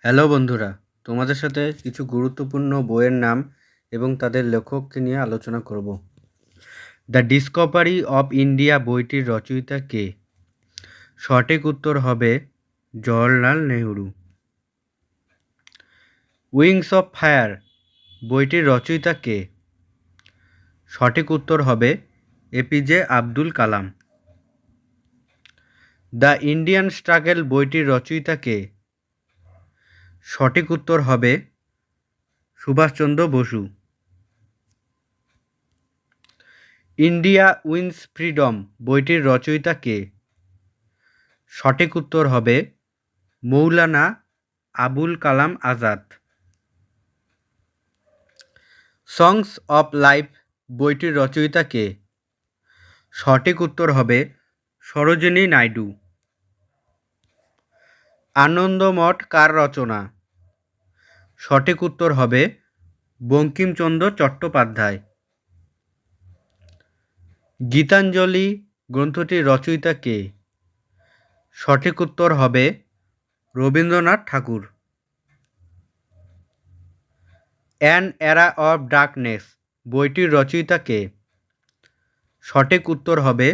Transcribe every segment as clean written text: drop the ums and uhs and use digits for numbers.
Hello বন্ধুরা, তোমাদের সাথে কিছু গুরুত্বপূর্ণ বইয়ের নাম এবং তাদের লেখককে নিয়ে আলোচনা করব। দ্য ডিসকভারি অফ ইন্ডিয়া বইটির রচয়িতা কে? সঠিক উত্তর হবে Jawaharlal Nehru. Wings of Fire বইটির রচয়িতা কে? সঠিক উত্তর হবে APJ Abdul Kalam. The Indian Struggle বইটির রচয়িতা কে? সঠিক উত্তর হবে Subhash Chandra Bose. India Wins Freedom বইটির রচয়িতা কে? সঠিক উত্তর হবে Maulana Abul Kalam Azad. Songs of Life বইটির রচয়িতা কে? সঠিক উত্তর হবে সরোজিনী নাইডু। আনন্দমঠ কার রচনা? সঠিক উত্তর হবে বঙ্কিমচন্দ্র চট্টোপাধ্যায়। গীতাঞ্জলি গ্রন্থটির রচয়িতা কে? সঠিক উত্তর হবে রবীন্দ্রনাথ ঠাকুর। অ্যান এরা অফ ডার্কনেস বইটির রচয়িতা কে? সঠিক উত্তর হবে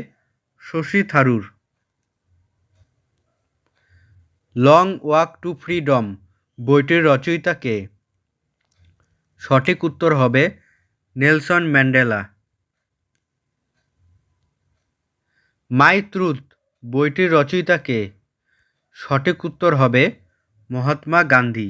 Shashi Tharoor. Long walk two freedom বইটির রচয়িতা কে? সঠিক উত্তর হবে নেলসন ম্যান্ডেলা। মাই ট্রুথ বইটির রচয়িতা কে? সঠিক উত্তর হবে মহাত্মা গান্ধী।